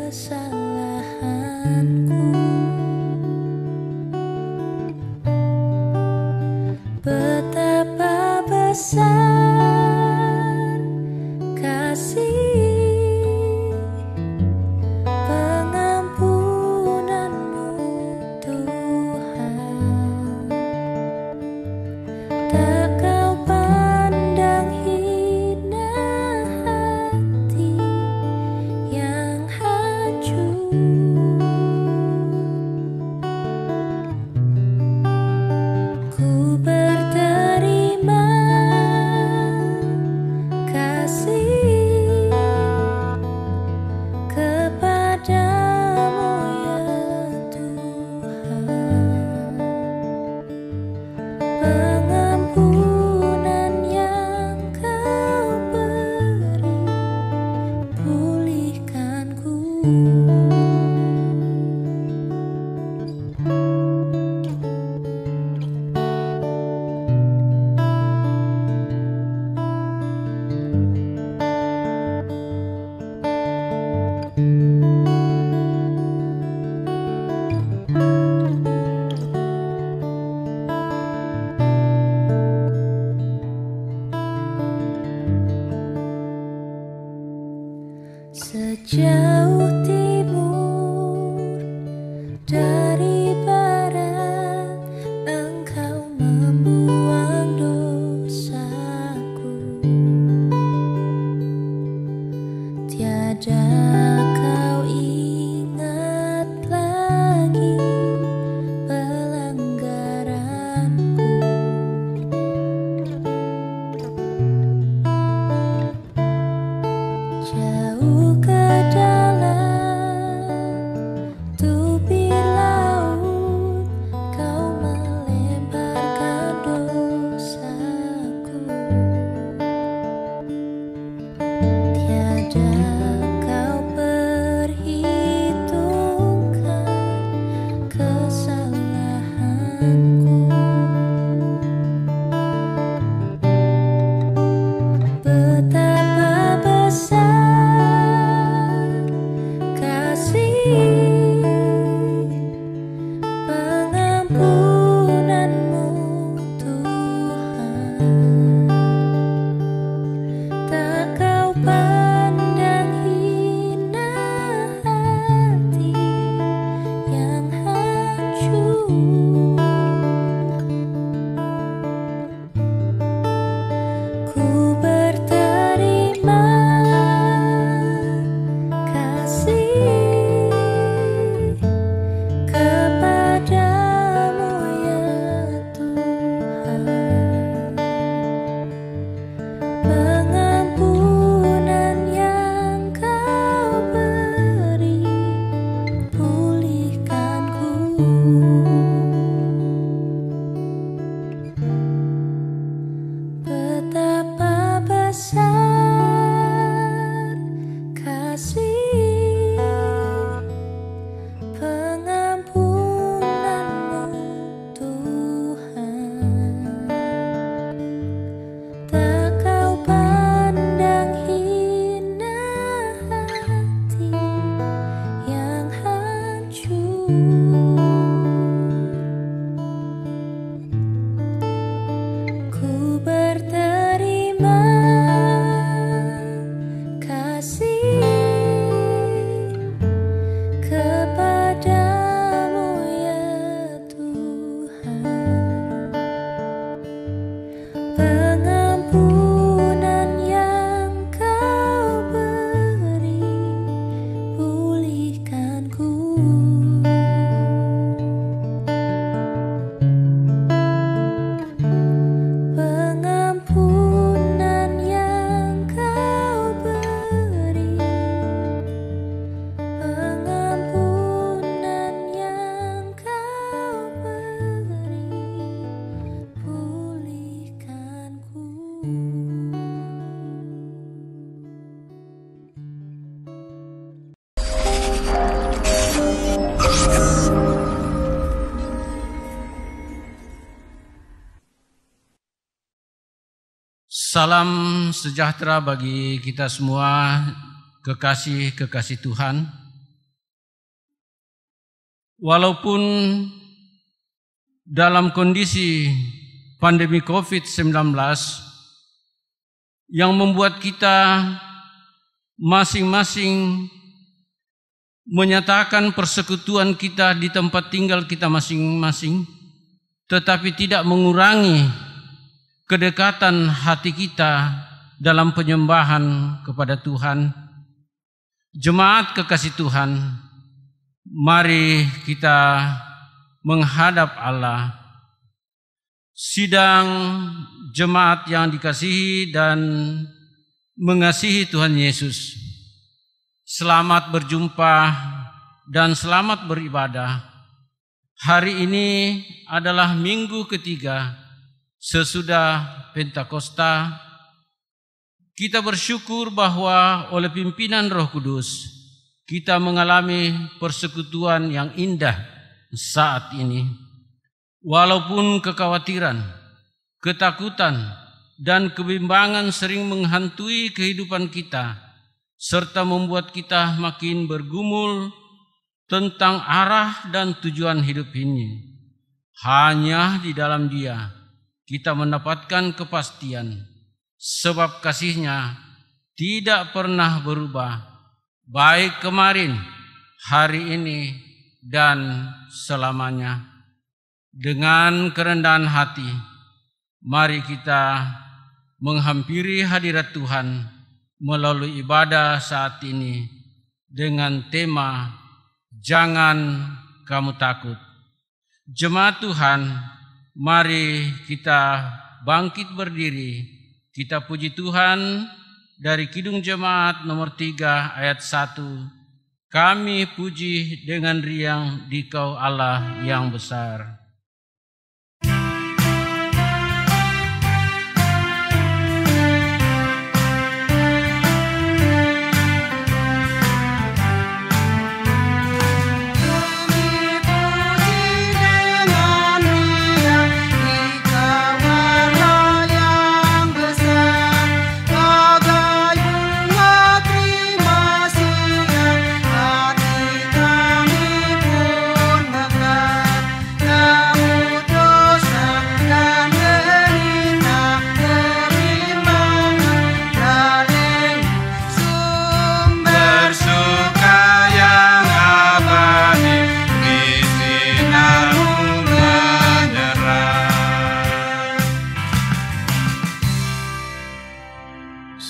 kesalahanku. Betapa besar kasih pengampunanmu Tuhan. Tak kau pandang hina hati yang hancur. Ku berterima kasih kepadamu ya Tuhan. Pengampunan yang kau beri, pulihkanku. Sejauh timur dari barat, Engkau membuang dosaku. Tiada kau ingat lagi pelanggaranku. Jauh ke dalam tepi laut, kau melemparkan dosaku. Tiada kau perhitungkan kesalahanku. Betapa besar kasih pengampunanmu Tuhan. Tak kau pandang hina hati yang hancur. Ku berterima kasih kepadamu ya Tuhan. Pengampunan yang kau beri, pulihkanku. Betapa besar kasih pengampunanmu Tuhan. Tak kau pandang hina hati yang hancur. Ku berterima kasih kepadamu ya Tuhan. Pengampunan yang kau beri, pulihkanku. Pengampunan yang kau beri, pengampunan yang kau beri, pulihkanku. Salam sejahtera bagi kita semua, kekasih-kekasih Tuhan. Walaupun dalam kondisi pandemi COVID-19 yang membuat kita masing-masing menyatakan persekutuan kita di tempat tinggal kita masing-masing, tetapi tidak mengurangi kedekatan hati kita dalam penyembahan kepada Tuhan. Jemaat kekasih Tuhan, mari kita menghadap Allah. Sidang jemaat yang dikasihi dan mengasihi Tuhan Yesus, selamat berjumpa dan selamat beribadah. Hari ini adalah minggu ketiga sesudah Pentakosta. Kita bersyukur bahwa oleh pimpinan Roh Kudus kita mengalami persekutuan yang indah saat ini. Walaupun kekhawatiran, ketakutan, dan kebimbangan sering menghantui kehidupan kita, serta membuat kita makin bergumul tentang arah dan tujuan hidup ini. Hanya di dalam Dia kita mendapatkan kepastian, sebab kasih-Nya tidak pernah berubah, baik kemarin, hari ini, dan selamanya. Dengan kerendahan hati, mari kita menghampiri hadirat Tuhan melalui ibadah saat ini dengan tema Jangan Kamu Takut. Jemaat Tuhan, mari kita bangkit berdiri. Kita puji Tuhan dari Kidung Jemaat nomor 3 ayat 1. Kami puji dengan riang Dikau Allah yang besar.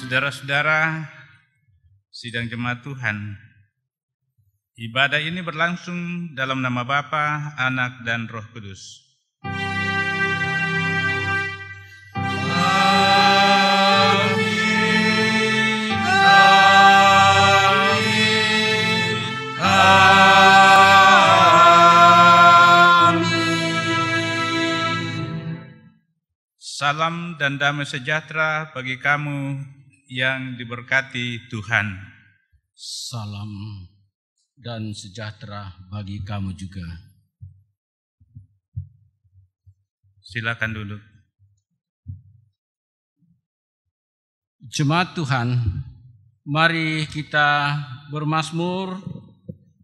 Saudara-saudara, sidang jemaat Tuhan, ibadah ini berlangsung dalam nama Bapa, Anak, dan Roh Kudus. Salam dan damai sejahtera bagi kamu yang diberkati Tuhan. Salam dan sejahtera bagi kamu juga. Silakan duduk. Jemaat Tuhan, mari kita bermazmur.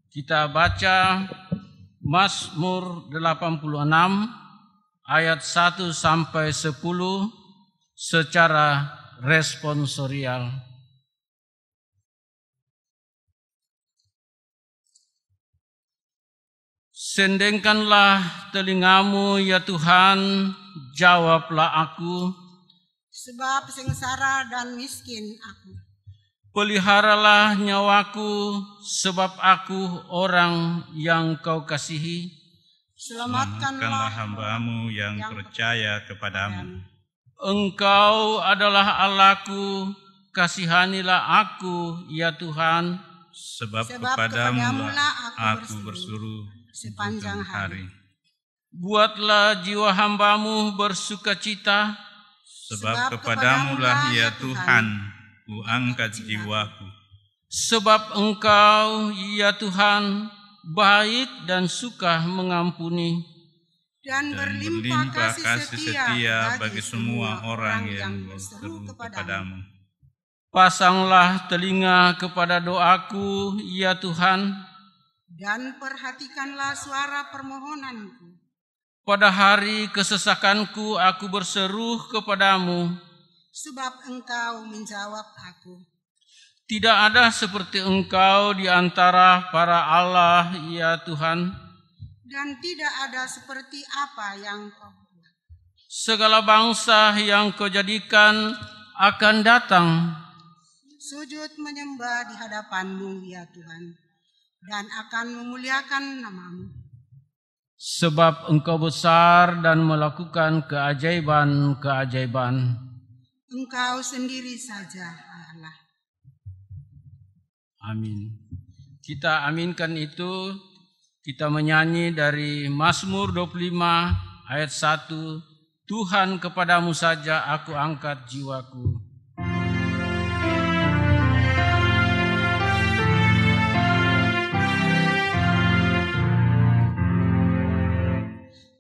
Kita baca Mazmur 86 ayat 1 sampai 10 secara responsorial. Sendengkanlah telingamu ya Tuhan, jawablah aku. Sebab sengsara dan miskin aku. Peliharalah nyawaku, sebab aku orang yang Kau kasihi. Selamatkanlah hamba-Mu yang percaya kepadamu. Engkau adalah Allahku, kasihanilah aku ya Tuhan. Sebab kepadamu-lah aku bersuruh sepanjang hari. Buatlah jiwa hamba-Mu bersukacita. Sebab kepadamu-lah ya Tuhan, ku angkat jiwaku. Sebab Engkau ya Tuhan, baik dan suka mengampuni. Dan berlimpah kasih setia bagi semua orang yang berseru kepadamu. Pasanglah telinga kepada doaku, ya Tuhan, dan perhatikanlah suara permohonanku. Pada hari kesesakanku aku berseru kepadamu, Sebab Engkau menjawab aku. tidak ada seperti Engkau di antara para Allah, ya Tuhan. Dan tidak ada seperti apa yang Kau buat. Segala bangsa yang Kau jadikan akan datang, Sujud menyembah di hadapan-Mu, ya Tuhan, dan akan memuliakan nama-Mu. sebab Engkau besar dan melakukan keajaiban-keajaiban. Engkau sendiri saja, Allah. Amin. Kita aminkan itu, kita menyanyi dari Mazmur 25 ayat 1. Tuhan, kepadamu saja aku angkat jiwaku.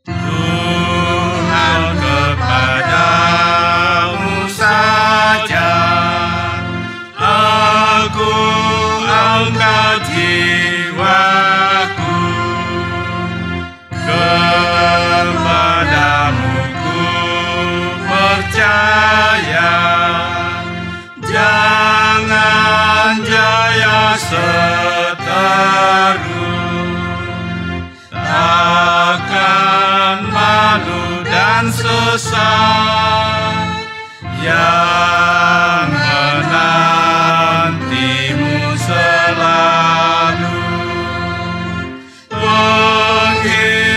Tuhan, kepadamu saja aku angkat jiwaku, kepadamu ku percaya, jangan jaya seteru, takkan malu dan sesat yang menantimu selalu.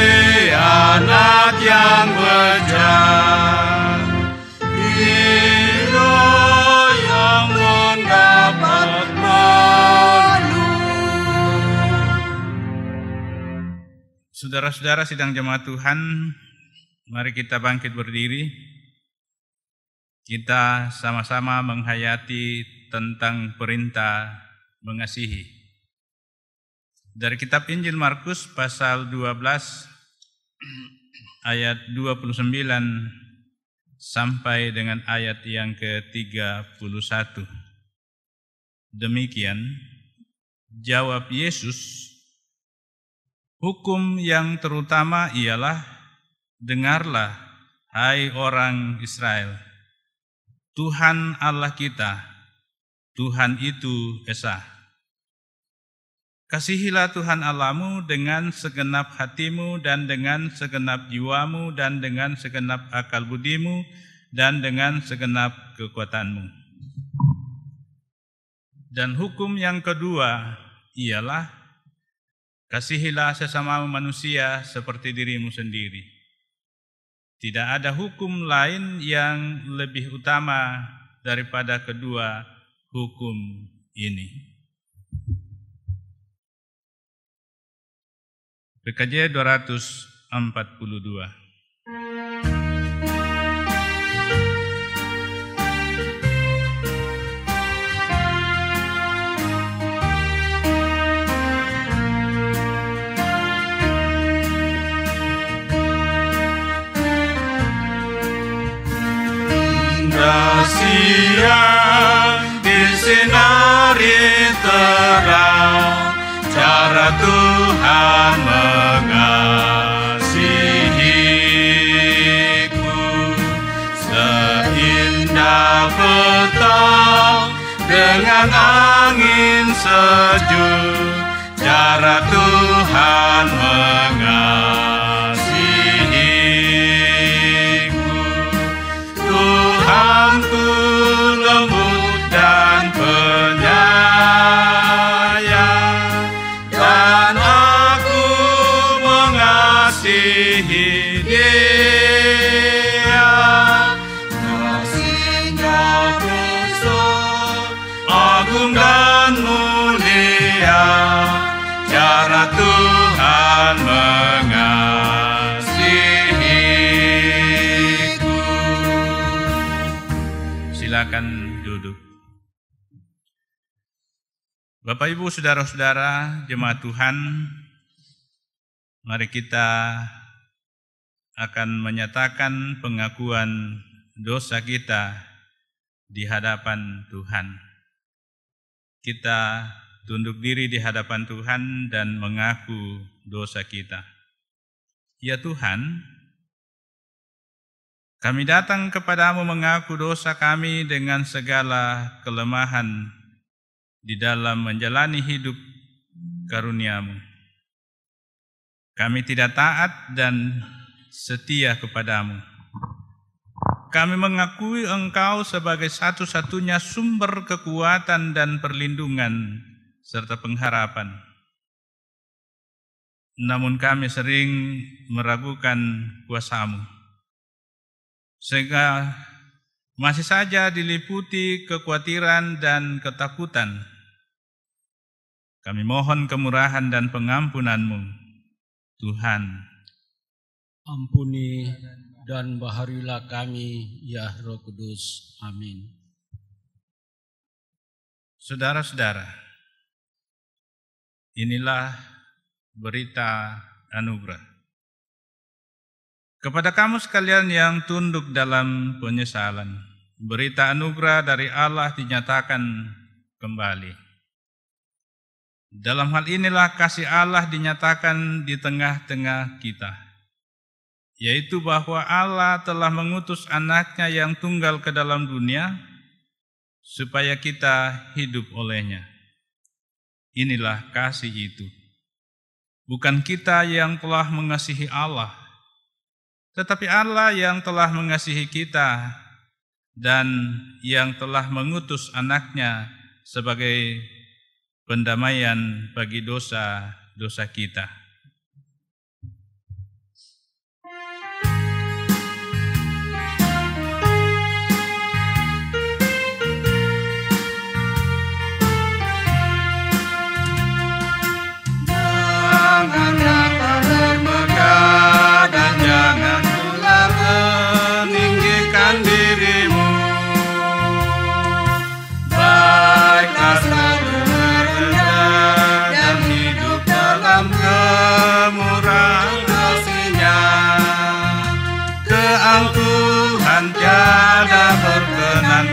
Pengkhianat yang bejat, hina yang mendapat malu. Saudara-saudara sidang jemaat Tuhan, mari kita bangkit berdiri. Kita sama-sama menghayati tentang perintah mengasihi. Dari kitab Injil Markus pasal 12 ayat 29 sampai dengan ayat yang ke-31. Demikian jawab Yesus, hukum yang terutama ialah, dengarlah, hai orang Israel, Tuhan Allah kita, Tuhan itu esa. Kasihilah Tuhan Allahmu dengan segenap hatimu dan dengan segenap jiwamu dan dengan segenap akal budimu dan dengan segenap kekuatanmu. Dan hukum yang kedua ialah, kasihilah sesama manusia seperti dirimu sendiri. Tidak ada hukum lain yang lebih utama daripada kedua hukum ini. PKJ 242. Siang disinari terang, cara Tuhan mengasihiku. Seindah petang dengan angin sejuk, cara Tuhan mengasihiku. Tuhanku lembut dan penyayang, dan aku mengasihi Dia. Kasih-Nya besar, agung dan mulia, cara Tuhan mengasihiku. Silakan duduk. Bapak, Ibu, saudara-saudara, jemaat Tuhan, mari kita akan menyatakan pengakuan dosa kita di hadapan Tuhan. Kita tunduk diri di hadapan Tuhan dan mengaku dosa kita. Ya Tuhan, kami datang kepadamu mengaku dosa kami dengan segala kelemahan di dalam menjalani hidup karunia-Mu. Kami tidak taat dan setia kepadamu. Kami mengakui Engkau sebagai satu-satunya sumber kekuatan dan perlindungan serta pengharapan. Namun kami sering meragukan kuasa-Mu, sehingga masih saja diliputi kekhawatiran dan ketakutan. Kami mohon kemurahan dan pengampunan-Mu, Tuhan. Ampuni dan baharilah kami, ya Roh Kudus. Amin. Saudara-saudara, inilah berita anugerah. Kepada kamu sekalian yang tunduk dalam penyesalan, berita anugerah dari Allah dinyatakan kembali. Dalam hal inilah kasih Allah dinyatakan di tengah-tengah kita, yaitu bahwa Allah telah mengutus anaknya yang tunggal ke dalam dunia, supaya kita hidup olehnya. Inilah kasih itu. Bukan kita yang telah mengasihi Allah, tetapi Allah yang telah mengasihi kita dan yang telah mengutus anaknya sebagai pendamaian bagi dosa-dosa kita.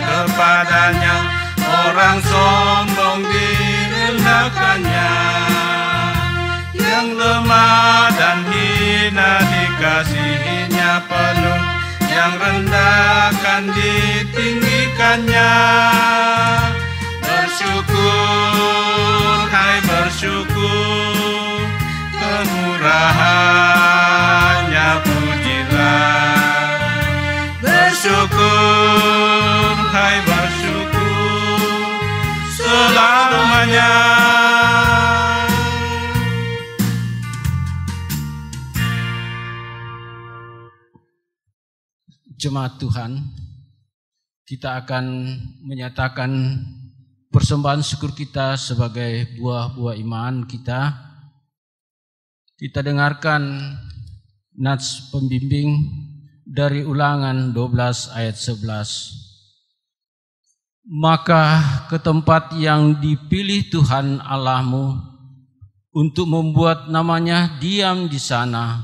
Kepadanya orang sombong direndahkannya, yang lemah dan hina dikasihinya penuh, yang rendah kan ditinggikannya. Bersyukur, hai bersyukur, kemurahannya pujilah. Bersyukur, hai bersyukur, selamanya. Jemaat Tuhan, kita akan menyatakan persembahan syukur kita sebagai buah-buah iman kita. Kita dengarkan nats pembimbing dari Ulangan 12 ayat 11. Maka ke tempat yang dipilih Tuhan Allahmu untuk membuat namanya diam di sana,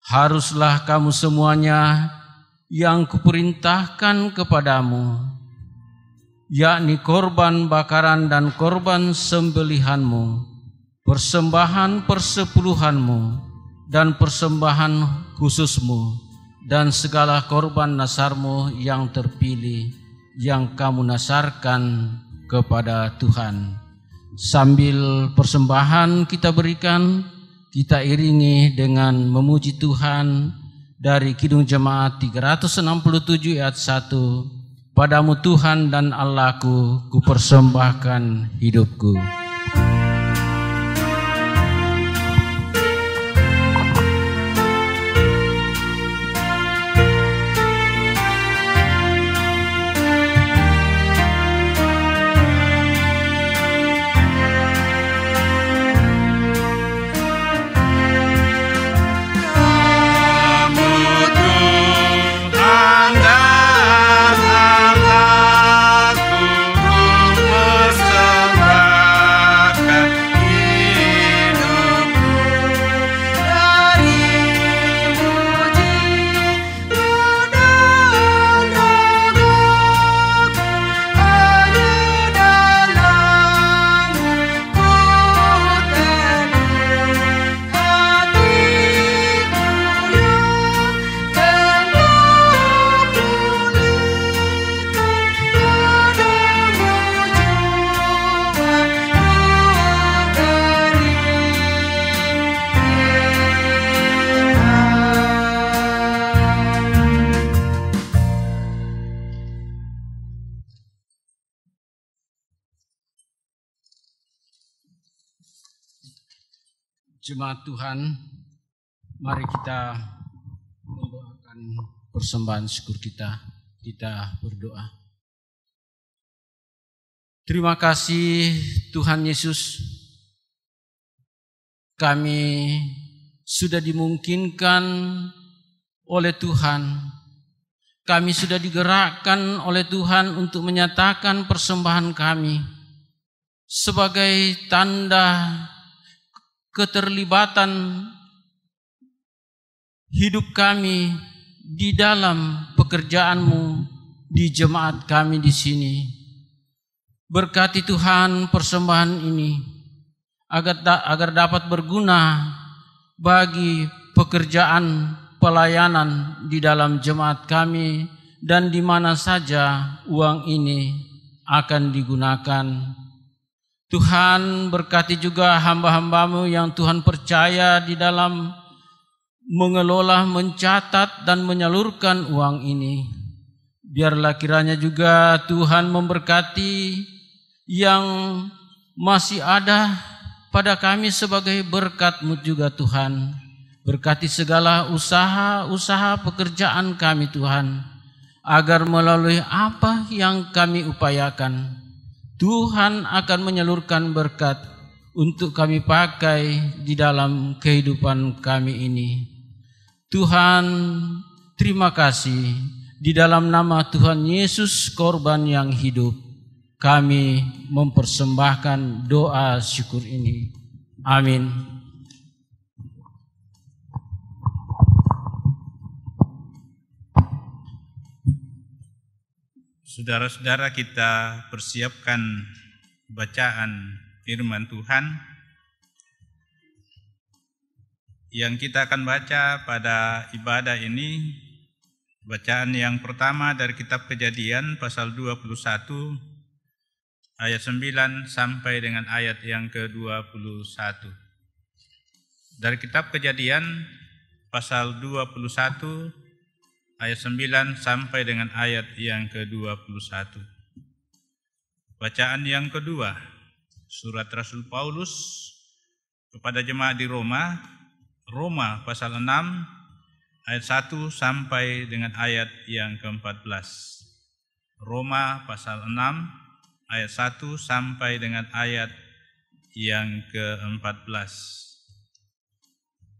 haruslah kamu semuanya yang kuperintahkan kepadamu, yakni korban bakaran dan korban sembelihanmu, persembahan persepuluhanmu dan persembahan khususmu, dan segala korban nasarmu yang terpilih, yang kamu nasarkan kepada Tuhan. Sambil persembahan kita berikan, kita iringi dengan memuji Tuhan dari Kidung Jemaat 367 ayat 1. Padamu Tuhan dan Allahku, kupersembahkan hidupku. Persembahkan Jemaat Tuhan, mari kita mendoakan persembahan syukur kita. Kita berdoa. Terima kasih Tuhan Yesus, kami sudah dimungkinkan oleh Tuhan, kami sudah digerakkan oleh Tuhan untuk menyatakan persembahan kami sebagai tanda keterlibatan hidup kami di dalam pekerjaan-Mu di jemaat kami di sini. Berkati Tuhan persembahan ini agar dapat berguna bagi pekerjaan pelayanan di dalam jemaat kami dan di mana saja uang ini akan digunakan. Tuhan, berkati juga hamba-hamba-Mu yang Tuhan percaya di dalam mengelola, mencatat dan menyalurkan uang ini. Biarlah kiranya juga Tuhan memberkati yang masih ada pada kami sebagai berkat-Mu juga Tuhan. Berkati segala usaha-usaha pekerjaan kami Tuhan, agar melalui apa yang kami upayakan, Tuhan akan menyalurkan berkat untuk kami pakai di dalam kehidupan kami ini. Tuhan, terima kasih. Di dalam nama Tuhan Yesus korban yang hidup, kami mempersembahkan doa syukur ini. Amin. Saudara-saudara, kita persiapkan bacaan firman Tuhan yang kita akan baca pada ibadah ini. Bacaan yang pertama dari kitab Kejadian pasal 21 ayat 9 sampai dengan ayat yang ke-21. Dari kitab Kejadian pasal 21 ayat 9 sampai dengan ayat yang ke-21. Bacaan yang kedua, surat Rasul Paulus kepada jemaat di Roma, Roma pasal 6 ayat 1 sampai dengan ayat yang ke-14. Roma pasal 6 ayat 1 sampai dengan ayat yang ke-14.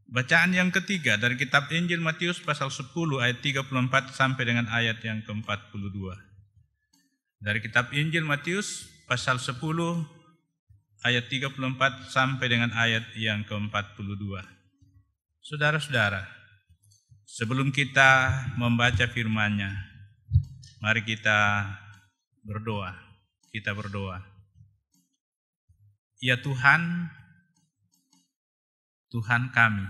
Bacaan yang ketiga dari kitab Injil Matius pasal 10 ayat 34 sampai dengan ayat yang ke-42. Dari kitab Injil Matius pasal 10 ayat 34 sampai dengan ayat yang ke-42. Saudara-saudara, sebelum kita membaca firman-Nya, mari kita berdoa. Kita berdoa. Ya Tuhan, Tuhan kami,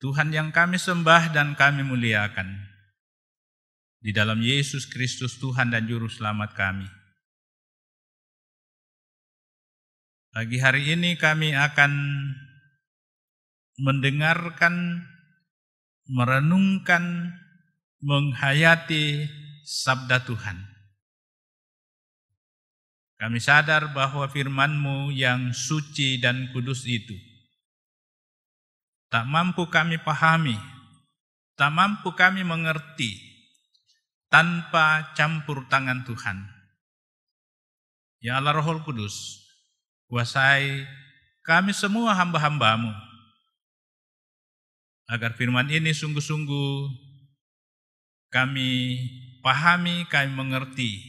Tuhan yang kami sembah dan kami muliakan, di dalam Yesus Kristus Tuhan dan Juru Selamat kami. Pagi hari ini kami akan mendengarkan, merenungkan, menghayati sabda Tuhan. Kami sadar bahwa firman-Mu yang suci dan kudus itu tak mampu kami pahami, tak mampu kami mengerti tanpa campur tangan Tuhan. Ya Allah Roh Kudus, kuasai kami semua hamba-hamba-Mu, agar firman ini sungguh-sungguh kami pahami, kami mengerti,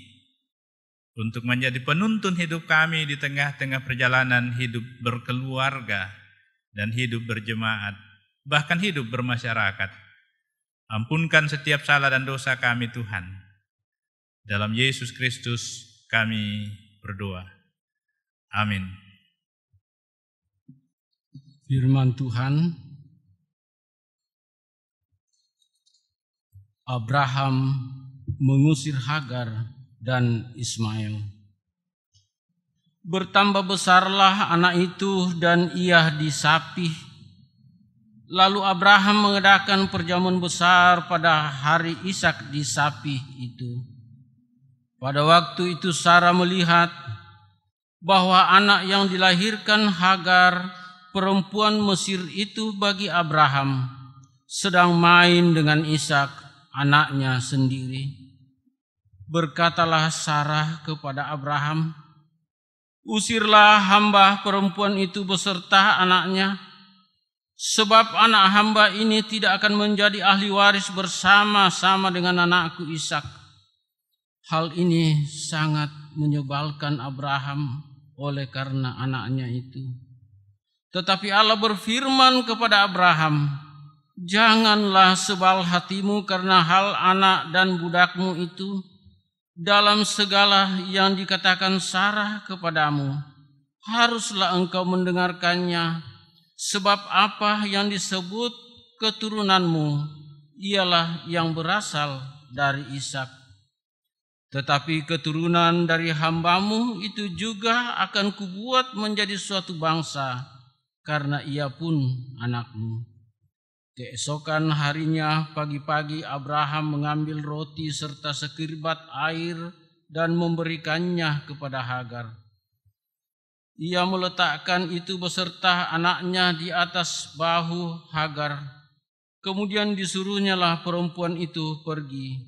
untuk menjadi penuntun hidup kami di tengah-tengah perjalanan hidup berkeluarga dan hidup berjemaat, bahkan hidup bermasyarakat. Ampunkan setiap salah dan dosa kami Tuhan. Dalam Yesus Kristus kami berdoa. Amin. Firman Tuhan, Abraham mengusir Hagar dan Ismail. Bertambah besarlah anak itu dan ia disapih. Lalu Abraham mengadakan perjamuan besar pada hari Ishak disapih itu. Pada waktu itu Sarah melihat bahwa anak yang dilahirkan Hagar perempuan Mesir itu bagi Abraham sedang main dengan Ishak, anaknya sendiri. Berkatalah Sarah kepada Abraham, "Usirlah hamba perempuan itu beserta anaknya, sebab anak hamba ini tidak akan menjadi ahli waris bersama-sama dengan anakku Ishak." Hal ini sangat menyebalkan Abraham oleh karena anaknya itu. Tetapi Allah berfirman kepada Abraham, "Janganlah sebal hatimu karena hal anak dan budakmu itu. Dalam segala yang dikatakan Sarah kepadamu, haruslah engkau mendengarkannya, sebab apa yang disebut keturunanmu ialah yang berasal dari Ishak. Tetapi keturunan dari hambamu itu juga akan kubuat menjadi suatu bangsa, karena ia pun anakmu." Keesokan harinya pagi-pagi Abraham mengambil roti serta sekirbat air dan memberikannya kepada Hagar. Ia meletakkan itu beserta anaknya di atas bahu Hagar. Kemudian disuruhnyalah perempuan itu pergi.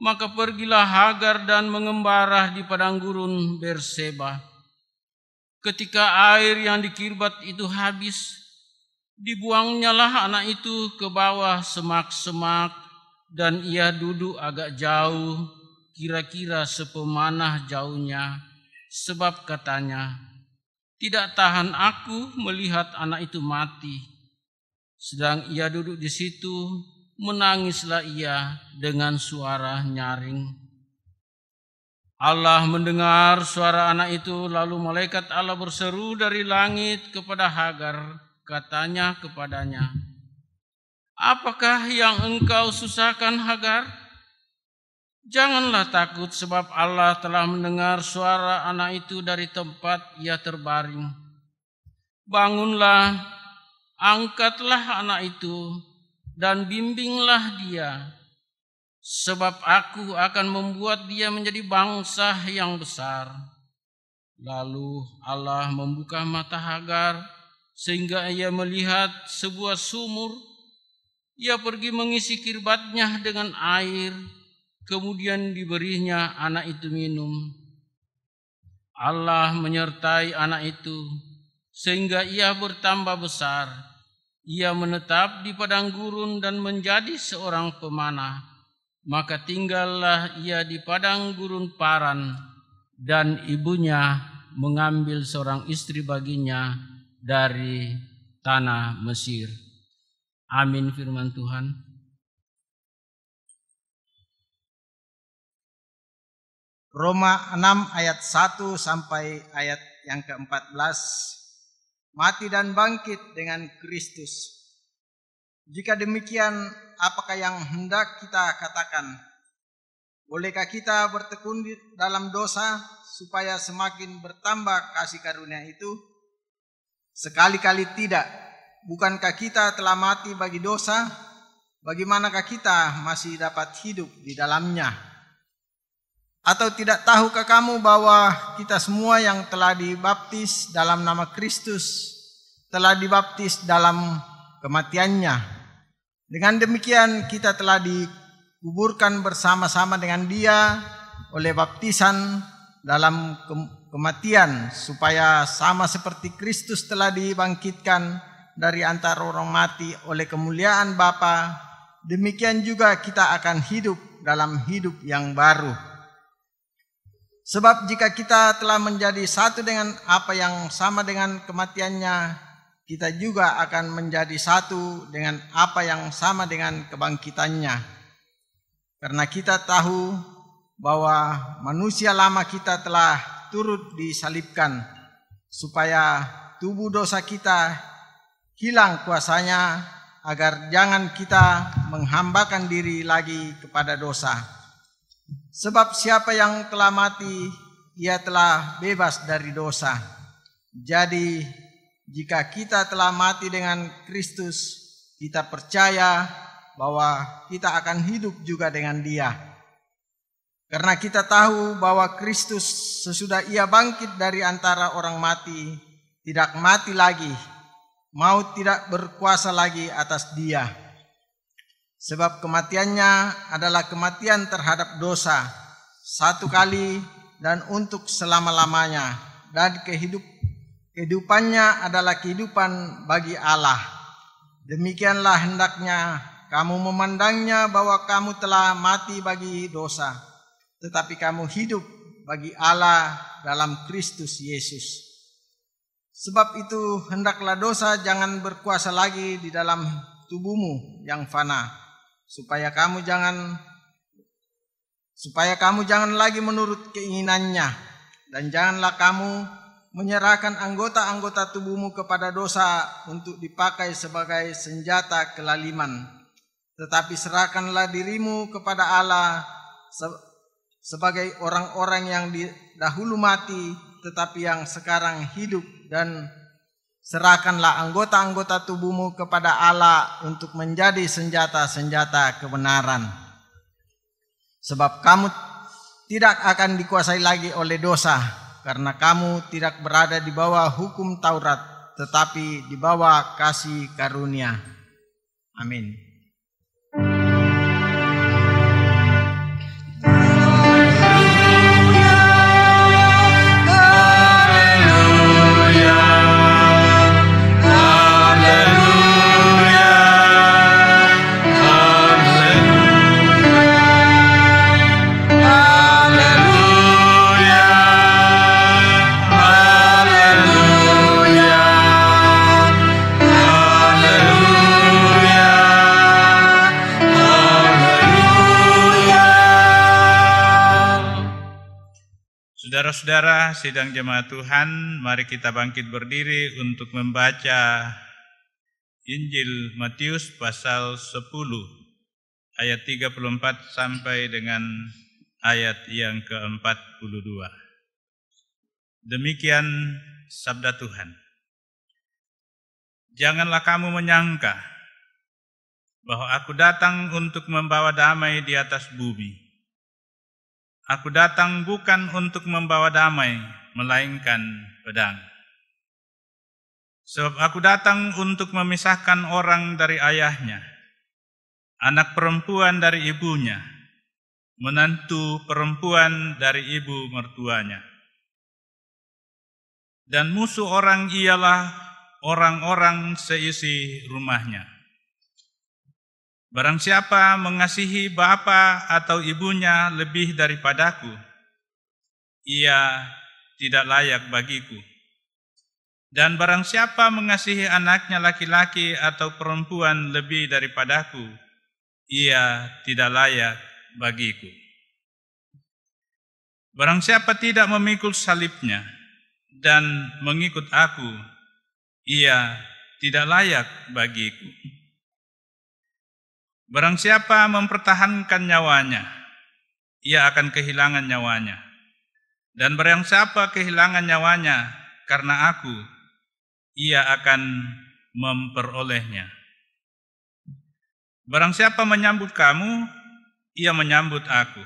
Maka pergilah Hagar dan mengembara di padang gurun Berseba. Ketika air yang dikirbat itu habis, dibuangnyalah anak itu ke bawah semak-semak, dan ia duduk agak jauh, kira-kira sepemanah jauhnya, sebab katanya, "Tidak tahan aku melihat anak itu mati." Sedang ia duduk di situ, menangislah ia dengan suara nyaring. Allah mendengar suara anak itu, lalu malaikat Allah berseru dari langit kepada Hagar, katanya kepadanya, "Apakah yang engkau susahkan, Hagar? Janganlah takut, sebab Allah telah mendengar suara anak itu dari tempat ia terbaring. Bangunlah, angkatlah anak itu, dan bimbinglah dia, sebab aku akan membuat dia menjadi bangsa yang besar." Lalu Allah membuka mata Hagar, sehingga ia melihat sebuah sumur. Ia pergi mengisi kirbatnya dengan air, kemudian diberinya anak itu minum. Allah menyertai anak itu, sehingga ia bertambah besar. Ia menetap di padang gurun dan menjadi seorang pemanah. Maka tinggallah ia di padang gurun Paran, dan ibunya mengambil seorang istri baginya dari tanah Mesir. Amin firman Tuhan. Roma 6 ayat 1 sampai ayat yang ke-14. Mati dan bangkit dengan Kristus. Jika demikian, apakah yang hendak kita katakan? Bolehkah kita bertekun dalam dosa supaya semakin bertambah kasih karunia itu? Sekali-kali tidak. Bukankah kita telah mati bagi dosa? Bagaimanakah kita masih dapat hidup di dalamnya? Atau tidak tahukah kamu bahwa kita semua yang telah dibaptis dalam nama Kristus telah dibaptis dalam kematiannya? Dengan demikian kita telah dikuburkan bersama-sama dengan Dia oleh baptisan dalam kematian, supaya sama seperti Kristus telah dibangkitkan dari antara orang mati oleh kemuliaan Bapa, demikian juga kita akan hidup dalam hidup yang baru. Sebab jika kita telah menjadi satu dengan apa yang sama dengan kematiannya, kita juga akan menjadi satu dengan apa yang sama dengan kebangkitannya. Karena kita tahu bahwa manusia lama kita telah turut disalibkan, supaya tubuh dosa kita hilang kuasanya, agar jangan kita menghambakan diri lagi kepada dosa. Sebab siapa yang telah mati, ia telah bebas dari dosa. Jadi jika kita telah mati dengan Kristus, kita percaya bahwa kita akan hidup juga dengan Dia. Karena kita tahu bahwa Kristus sesudah Ia bangkit dari antara orang mati, tidak mati lagi. maut tidak berkuasa lagi atas dia. Sebab kematiannya adalah kematian terhadap dosa, satu kali dan untuk selama-lamanya, dan kehidupannya adalah kehidupan bagi Allah. Demikianlah hendaknya kamu memandangnya, bahwa kamu telah mati bagi dosa, tetapi kamu hidup bagi Allah dalam Kristus Yesus. Sebab itu hendaklah dosa jangan berkuasa lagi di dalam tubuhmu yang fana, supaya kamu jangan lagi menurut keinginannya, dan janganlah kamu menyerahkan anggota-anggota tubuhmu kepada dosa untuk dipakai sebagai senjata kelaliman, tetapi serahkanlah dirimu kepada Allah sebagai orang-orang yang dahulu mati, tetapi yang sekarang hidup, dan serahkanlah anggota-anggota tubuhmu kepada Allah untuk menjadi senjata-senjata kebenaran. Sebab kamu tidak akan dikuasai lagi oleh dosa, karena kamu tidak berada di bawah hukum Taurat, tetapi di bawah kasih karunia. Amin. Saudara-saudara sidang jemaat Tuhan, mari kita bangkit berdiri untuk membaca Injil Matius pasal 10 ayat 34 sampai dengan ayat yang ke-42. Demikian sabda Tuhan. Janganlah kamu menyangka bahwa aku datang untuk membawa damai di atas bumi. Aku datang bukan untuk membawa damai, melainkan pedang. Sebab aku datang untuk memisahkan orang dari ayahnya, anak perempuan dari ibunya, menantu perempuan dari ibu mertuanya. Dan musuh orang ialah orang-orang seisi rumahnya. Barang siapa mengasihi bapa atau ibunya lebih daripadaku, ia tidak layak bagiku. Dan barang siapa mengasihi anaknya laki-laki atau perempuan lebih daripadaku, ia tidak layak bagiku. Barang siapa tidak memikul salibnya dan mengikut aku, ia tidak layak bagiku. Barang siapa mempertahankan nyawanya, ia akan kehilangan nyawanya. Dan barang siapa kehilangan nyawanya karena aku, ia akan memperolehnya. Barang siapa menyambut kamu, ia menyambut aku.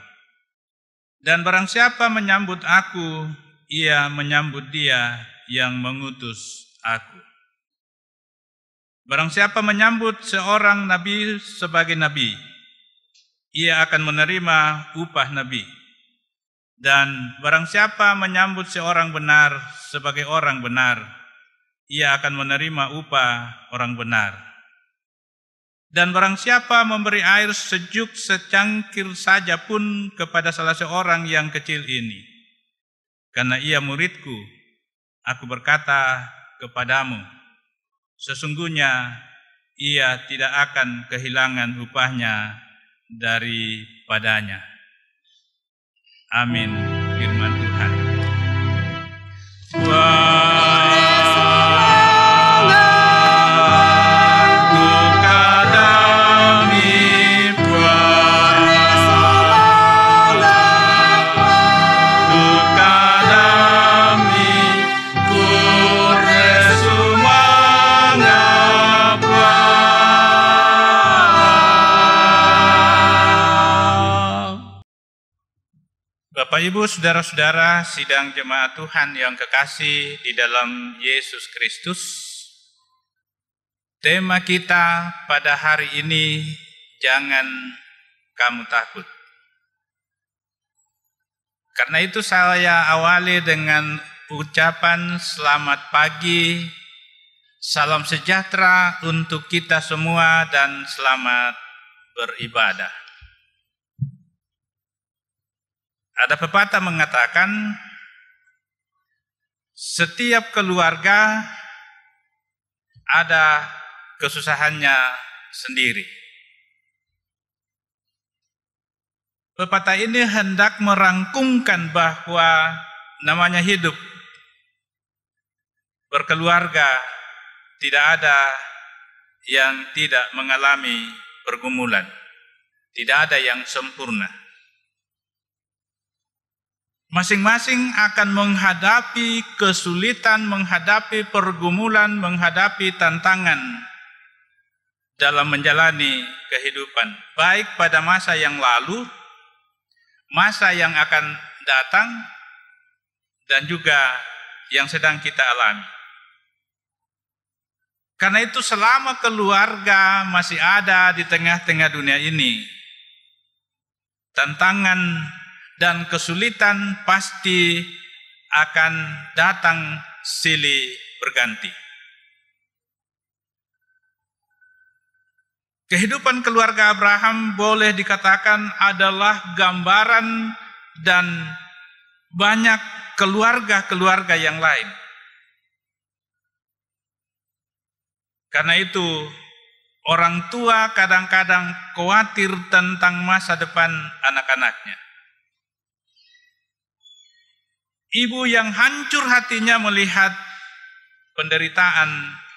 Dan barang siapa menyambut aku, ia menyambut dia yang mengutus aku. Barang siapa menyambut seorang nabi sebagai nabi, ia akan menerima upah nabi. Dan barang siapa menyambut seorang benar sebagai orang benar, ia akan menerima upah orang benar. Dan barang siapa memberi air sejuk secangkir saja pun kepada salah seorang yang kecil ini, karena ia muridku, aku berkata kepadamu, sesungguhnya ia tidak akan kehilangan upahnya daripadanya. Amin. Firman Tuhan. Bapak Ibu, saudara-saudara, sidang jemaat Tuhan yang kekasih di dalam Yesus Kristus. Tema kita pada hari ini, jangan kamu takut. Karena itu saya awali dengan ucapan selamat pagi, salam sejahtera untuk kita semua dan selamat beribadah. Ada pepatah mengatakan, setiap keluarga ada kesusahannya sendiri. Pepatah ini hendak merangkumkan bahwa namanya hidup berkeluarga, tidak ada yang tidak mengalami pergumulan, tidak ada yang sempurna. Masing-masing akan menghadapi kesulitan, menghadapi pergumulan, menghadapi tantangan dalam menjalani kehidupan, baik pada masa yang lalu, masa yang akan datang, dan juga yang sedang kita alami. Karena itu selama keluarga masih ada di tengah-tengah dunia ini, tantangan dan kesulitan pasti akan datang silih berganti. Kehidupan keluarga Abraham boleh dikatakan adalah gambaran dan banyak keluarga-keluarga yang lain. Karena itu, orang tua kadang-kadang khawatir tentang masa depan anak-anaknya. Ibu yang hancur hatinya melihat penderitaan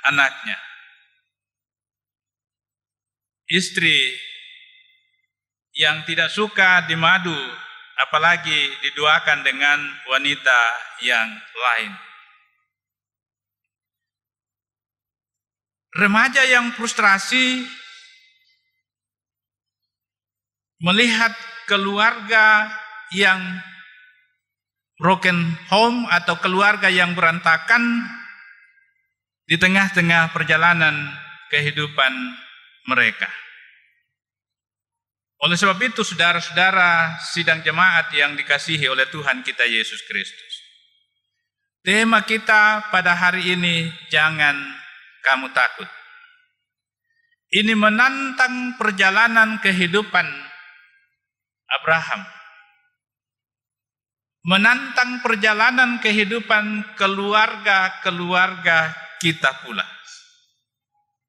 anaknya. Istri yang tidak suka dimadu, apalagi diduakan dengan wanita yang lain. Remaja yang frustrasi melihat keluarga yang broken home atau keluarga yang berantakan di tengah-tengah perjalanan kehidupan mereka. Oleh sebab itu, saudara-saudara sidang jemaat yang dikasihi oleh Tuhan kita Yesus Kristus, tema kita pada hari ini, jangan kamu takut. Ini menantang perjalanan kehidupan Abraham, menantang perjalanan kehidupan keluarga-keluarga kita pula,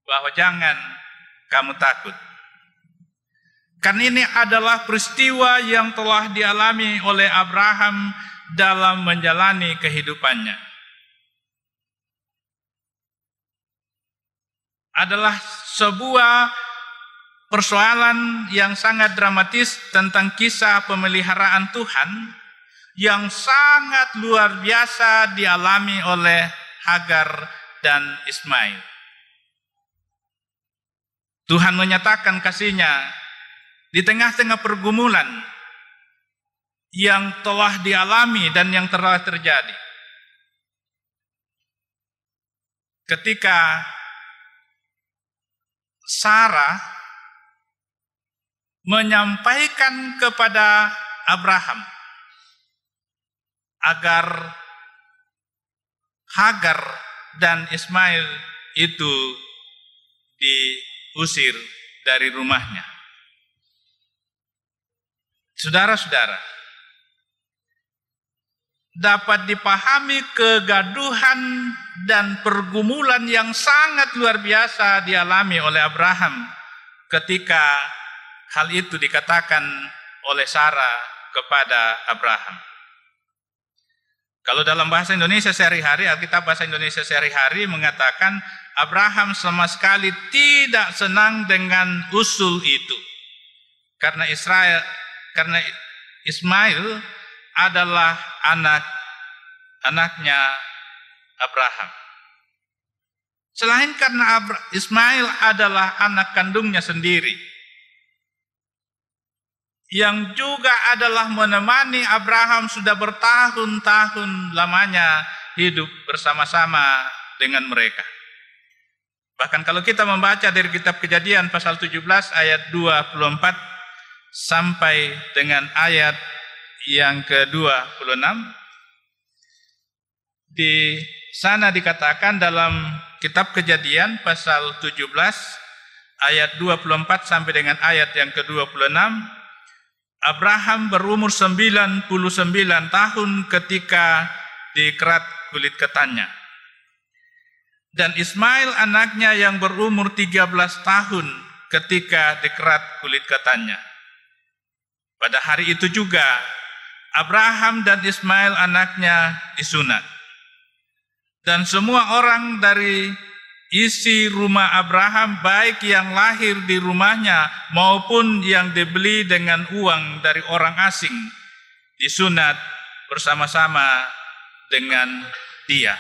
bahwa jangan kamu takut. Karena ini adalah peristiwa yang telah dialami oleh Abraham dalam menjalani kehidupannya. Adalah sebuah persoalan yang sangat dramatis tentang kisah pemeliharaan Tuhan yang sangat luar biasa dialami oleh Hagar dan Ismail. Tuhan menyatakan kasih-Nya di tengah-tengah pergumulan yang telah dialami dan yang telah terjadi. Ketika Sarah menyampaikan kepada Abraham agar Hagar dan Ismail itu diusir dari rumahnya. Saudara-saudara, dapat dipahami kegaduhan dan pergumulan yang sangat luar biasa dialami oleh Abraham ketika hal itu dikatakan oleh Sarah kepada Abraham. Kalau dalam bahasa Indonesia sehari-hari, Alkitab bahasa Indonesia sehari-hari mengatakan Abraham sama sekali tidak senang dengan usul itu. Karena Ismail adalah anaknya Abraham. Selain karena Ismail adalah anak kandungnya sendiri, yang juga adalah menemani Abraham sudah bertahun-tahun lamanya hidup bersama-sama dengan mereka. Bahkan kalau kita membaca dari kitab Kejadian pasal 17 ayat 24 sampai dengan ayat yang ke-26, di sana dikatakan dalam kitab Kejadian pasal 17 ayat 24 sampai dengan ayat yang ke-26, Abraham berumur 99 tahun ketika dikerat kulit ketannya. Dan Ismail anaknya yang berumur 13 tahun ketika dikerat kulit ketannya. Pada hari itu juga Abraham dan Ismail anaknya disunat. Dan semua orang dari isi rumah Abraham, baik yang lahir di rumahnya maupun yang dibeli dengan uang dari orang asing, disunat bersama-sama dengan dia.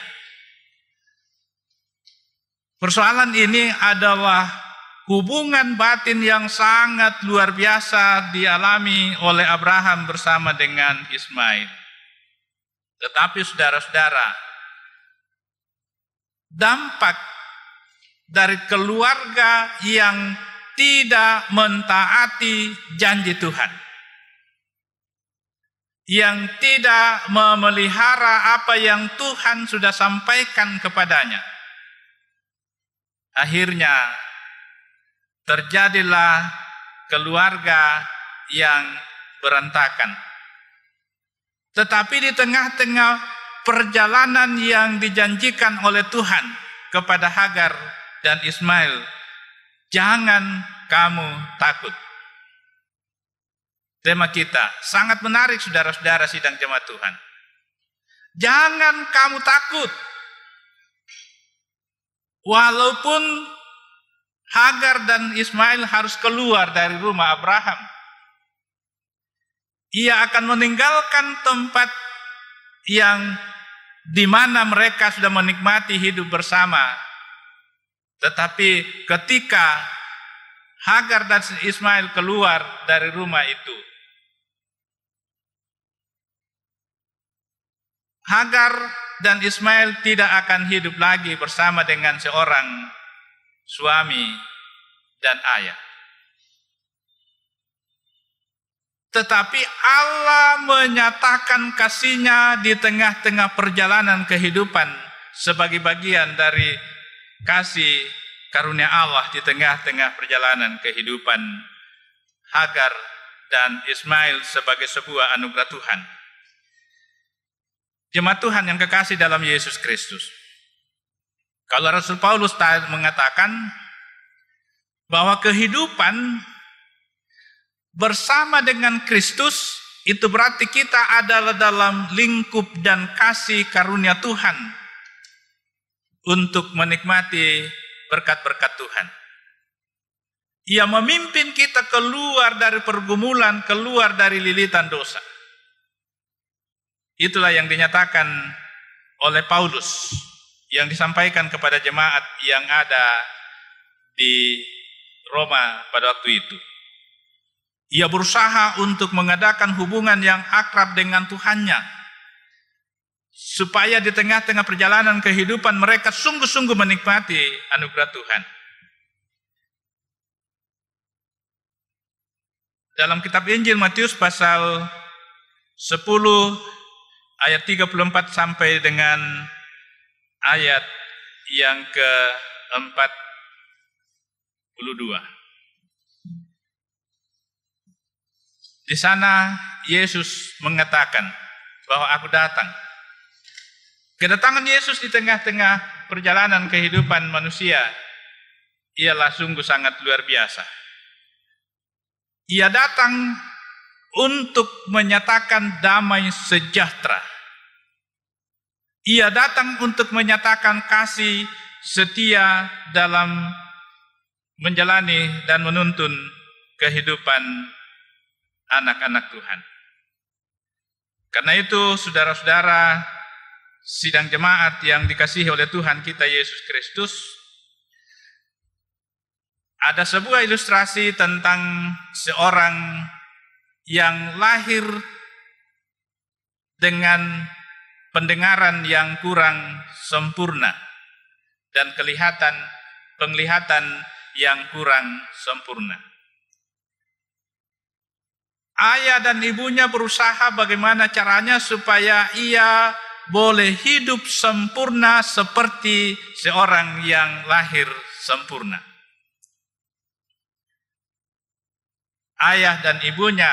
Persoalan ini adalah hubungan batin yang sangat luar biasa dialami oleh Abraham bersama dengan Ismail. Tetapi saudara-saudara, dampak dari keluarga yang tidak mentaati janji Tuhan, yang tidak memelihara apa yang Tuhan sudah sampaikan kepadanya, akhirnya terjadilah keluarga yang berantakan. Tetapi di tengah-tengah perjalanan yang dijanjikan oleh Tuhan kepada Hagar dan Ismail, jangan kamu takut. Tema kita sangat menarik, saudara-saudara sidang jemaat Tuhan. Jangan kamu takut. Walaupun Hagar dan Ismail harus keluar dari rumah Abraham, ia akan meninggalkan tempat yang di mana mereka sudah menikmati hidup bersama. Tetapi ketika Hagar dan Ismail keluar dari rumah itu, Hagar dan Ismail tidak akan hidup lagi bersama dengan seorang suami dan ayah. Tetapi Allah menyatakan kasih-Nya di tengah-tengah perjalanan kehidupan sebagai bagian dari kasih karunia Allah di tengah-tengah perjalanan kehidupan Hagar dan Ismail sebagai sebuah anugerah Tuhan. Jemaat Tuhan yang kekasih dalam Yesus Kristus, kalau Rasul Paulus mengatakan bahwa kehidupan bersama dengan Kristus itu berarti kita adalah dalam lingkup dan kasih karunia Tuhan untuk menikmati berkat-berkat Tuhan. Ia memimpin kita keluar dari pergumulan, keluar dari lilitan dosa. Itulah yang dinyatakan oleh Paulus yang disampaikan kepada jemaat yang ada di Roma pada waktu itu. Ia berusaha untuk mengadakan hubungan yang akrab dengan Tuhannya, supaya di tengah-tengah perjalanan kehidupan mereka sungguh-sungguh menikmati anugerah Tuhan. Dalam kitab Injil Matius pasal 10 ayat 34 sampai dengan ayat yang ke-42. Di sana Yesus mengatakan bahwa aku datang. Kedatangan Yesus di tengah-tengah perjalanan kehidupan manusia ialah sungguh sangat luar biasa. Ia datang untuk menyatakan damai sejahtera. Ia datang untuk menyatakan kasih setia dalam menjalani dan menuntun kehidupan anak-anak Tuhan. Karena itu, saudara-saudara sidang jemaat yang dikasihi oleh Tuhan kita Yesus Kristus, ada sebuah ilustrasi tentang seorang yang lahir dengan pendengaran yang kurang sempurna dan kelihatan penglihatan yang kurang sempurna. Ayah dan ibunya berusaha bagaimana caranya supaya ia boleh hidup sempurna seperti seorang yang lahir sempurna. Ayah dan ibunya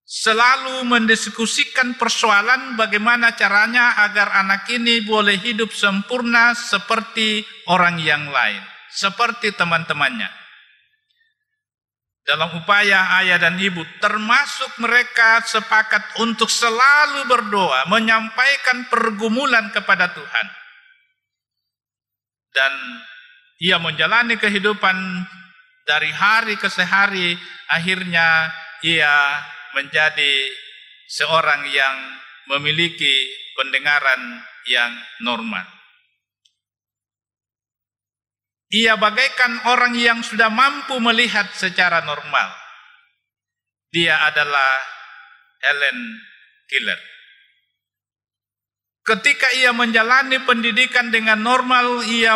selalu mendiskusikan persoalan bagaimana caranya agar anak ini boleh hidup sempurna seperti orang yang lain, seperti teman-temannya. Dalam upaya ayah dan ibu, termasuk mereka sepakat untuk selalu berdoa, menyampaikan pergumulan kepada Tuhan. Dan ia menjalani kehidupan dari hari ke hari, akhirnya ia menjadi seorang yang memiliki pendengaran yang normal. Ia bagaikan orang yang sudah mampu melihat secara normal. Dia adalah Helen Keller. Ketika ia menjalani pendidikan dengan normal, ia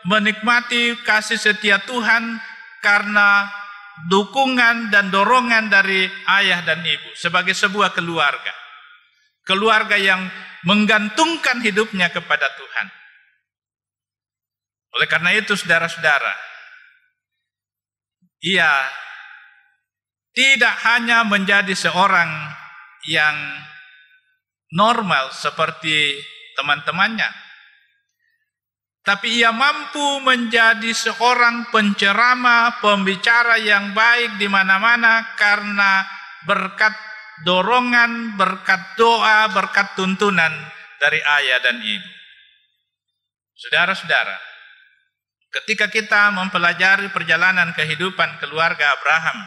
menikmati kasih setia Tuhan karena dukungan dan dorongan dari ayah dan ibu sebagai sebuah keluarga. Keluarga yang menggantungkan hidupnya kepada Tuhan. Oleh karena itu, saudara-saudara, ia tidak hanya menjadi seorang yang normal seperti teman-temannya, tapi ia mampu menjadi seorang penceramah, pembicara yang baik di mana-mana karena berkat dorongan, berkat doa, berkat tuntunan dari ayah dan ibu. Saudara-saudara, ketika kita mempelajari perjalanan kehidupan keluarga Abraham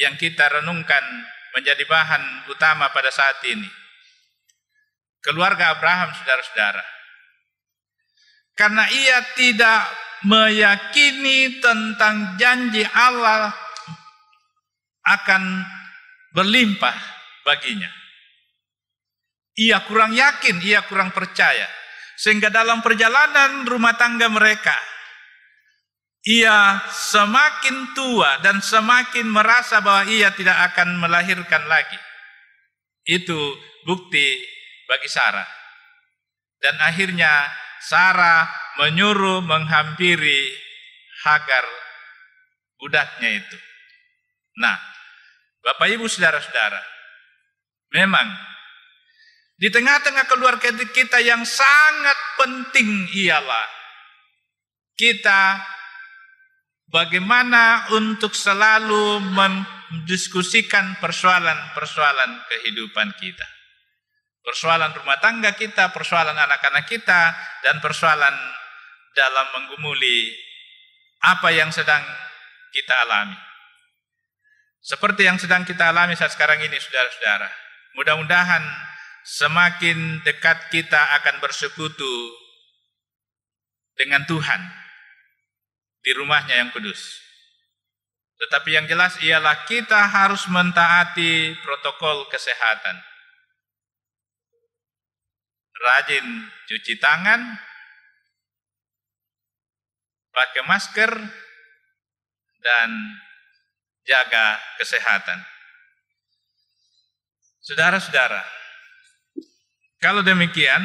yang kita renungkan menjadi bahan utama pada saat ini, keluarga Abraham, saudara-saudara, karena ia tidak meyakini tentang janji Allah akan berlimpah baginya. Ia kurang yakin, ia kurang percaya. Sehingga dalam perjalanan rumah tangga mereka, ia semakin tua dan semakin merasa bahwa ia tidak akan melahirkan lagi. Itu bukti bagi Sarah. Dan akhirnya Sarah menyuruh menghampiri Hagar, budaknya itu. Nah, Bapak Ibu saudara-saudara, memang di tengah-tengah keluarga kita yang sangat penting ialah kita bagaimana untuk selalu mendiskusikan persoalan-persoalan kehidupan kita. Persoalan rumah tangga kita, persoalan anak-anak kita, dan persoalan dalam menggumuli apa yang sedang kita alami. Seperti yang sedang kita alami saat sekarang ini, saudara-saudara. Mudah-mudahan semakin dekat kita akan bersekutu dengan Tuhan di rumahnya yang kudus. Tetapi yang jelas ialah kita harus mentaati protokol kesehatan. Rajin cuci tangan, pakai masker, dan jaga kesehatan. Saudara-saudara, kalau demikian,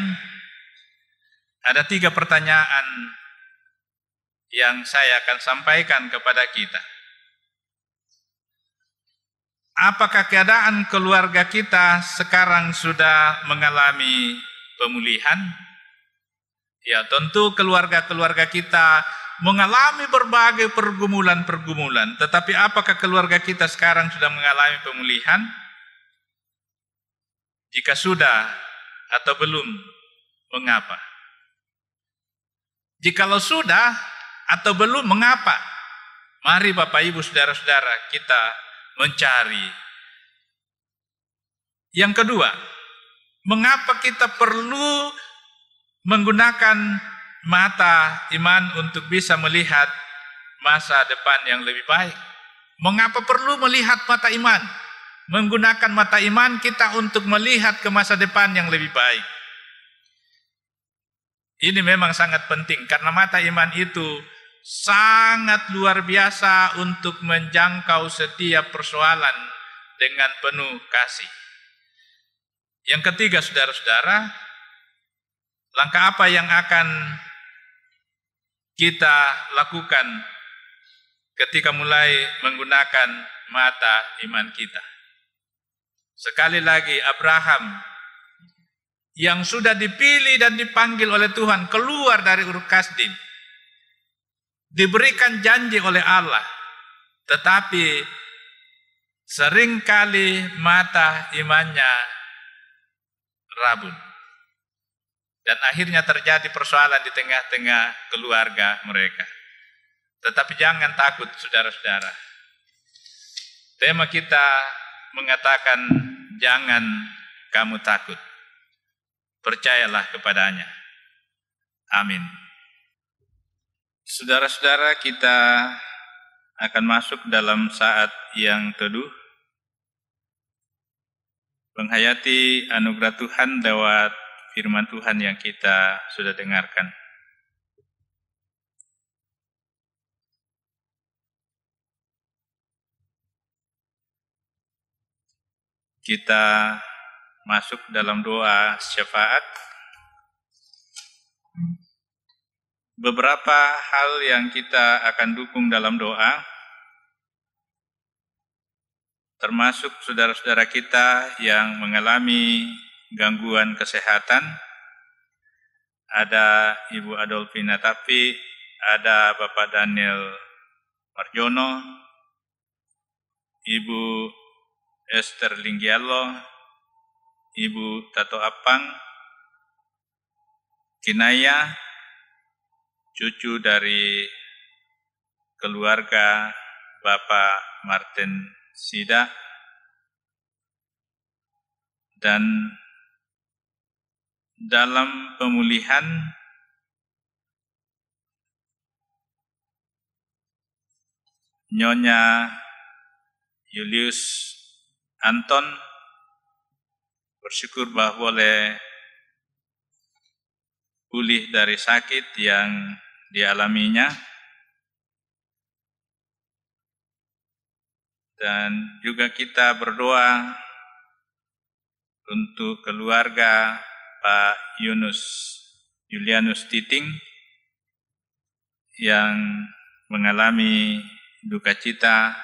ada 3 pertanyaan yang saya akan sampaikan kepada kita. Apakah keadaan keluarga kita sekarang sudah mengalami pemulihan? Ya, tentu keluarga-keluarga kita mengalami berbagai pergumulan-pergumulan. Tetapi apakah keluarga kita sekarang sudah mengalami pemulihan? Jika sudah atau belum, mengapa? Jikalau sudah atau belum, mengapa? Mari Bapak Ibu saudara-saudara kita mencari. Yang kedua, mengapa kita perlu menggunakan mata iman untuk bisa melihat masa depan yang lebih baik? Mengapa perlu melihat mata iman? Menggunakan mata iman kita untuk melihat ke masa depan yang lebih baik. Ini memang sangat penting karena mata iman itu sangat luar biasa untuk menjangkau setiap persoalan dengan penuh kasih. Yang ketiga, saudara-saudara, langkah apa yang akan kita lakukan ketika mulai menggunakan mata iman kita? Sekali lagi, Abraham yang sudah dipilih dan dipanggil oleh Tuhan keluar dari Ur Kasdim, diberikan janji oleh Allah, tetapi seringkali mata imannya rabun. Dan akhirnya terjadi persoalan di tengah-tengah keluarga mereka. Tetapi jangan takut, saudara-saudara. Tema kita mengatakan, jangan kamu takut. Percayalah kepadanya. Amin. Saudara-saudara, kita akan masuk dalam saat yang teduh, menghayati anugerah Tuhan lewat firman Tuhan yang kita sudah dengarkan. Kita masuk dalam doa syafaat. Beberapa hal yang kita akan dukung dalam doa, termasuk saudara-saudara kita yang mengalami gangguan kesehatan. Ada Ibu Adolfina Tapi, ada Bapak Daniel Marjono, Ibu Esther Linggialo, Ibu Tato Apang, Kinaya, cucu dari keluarga Bapak Martin Sida, dan dalam pemulihan Nyonya Julius Anton, bersyukur bahwa boleh pulih dari sakit yang dialaminya, dan juga kita berdoa untuk keluarga Pak Julianus Titing yang mengalami duka cita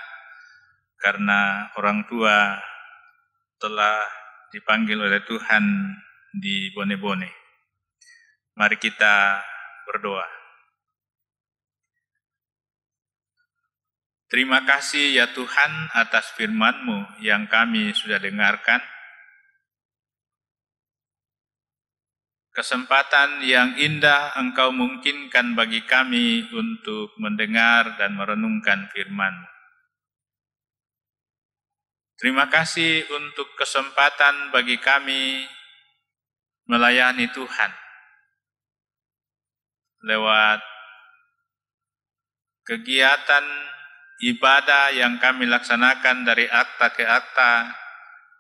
karena orang tua telah dipanggil oleh Tuhan di Bone-Bone. Mari kita berdoa. Terima kasih ya Tuhan atas firman-Mu yang kami sudah dengarkan. Kesempatan yang indah Engkau mungkinkan bagi kami untuk mendengar dan merenungkan firman-Mu. Terima kasih untuk kesempatan bagi kami melayani Tuhan lewat kegiatan ibadah yang kami laksanakan dari akta ke akta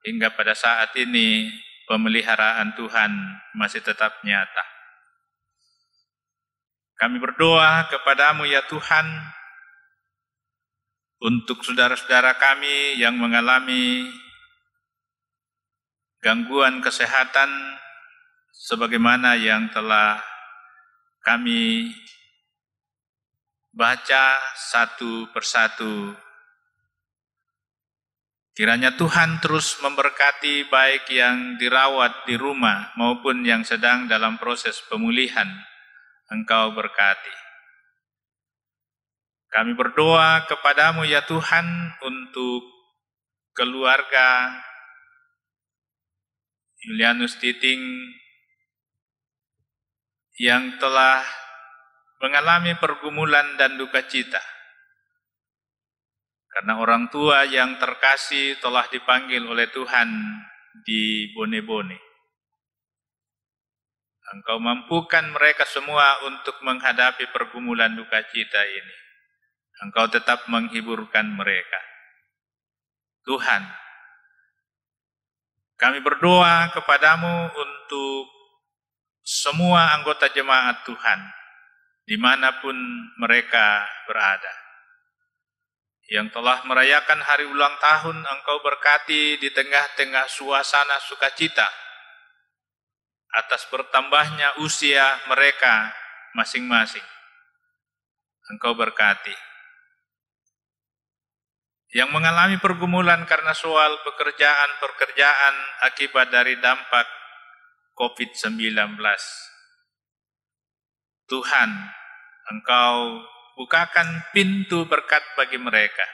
hingga pada saat ini pemeliharaan Tuhan masih tetap nyata. Kami berdoa kepadamu ya Tuhan, untuk saudara-saudara kami yang mengalami gangguan kesehatan sebagaimana yang telah kami baca satu persatu. Kiranya Tuhan terus memberkati baik yang dirawat di rumah maupun yang sedang dalam proses pemulihan. Engkau berkati. Kami berdoa kepadamu ya Tuhan untuk keluarga Julianus Titing yang telah mengalami pergumulan dan duka cita. Karena orang tua yang terkasih telah dipanggil oleh Tuhan di Bone-Bone. Engkau mampukan mereka semua untuk menghadapi pergumulan duka cita ini. Engkau tetap menghiburkan mereka. Tuhan, kami berdoa kepadamu untuk semua anggota jemaat Tuhan, dimanapun mereka berada. Yang telah merayakan hari ulang tahun, Engkau berkati di tengah-tengah suasana sukacita atas bertambahnya usia mereka masing-masing. Engkau berkati. Yang mengalami pergumulan karena soal pekerjaan akibat dari dampak COVID-19. Tuhan, Engkau bukakan pintu berkat bagi mereka,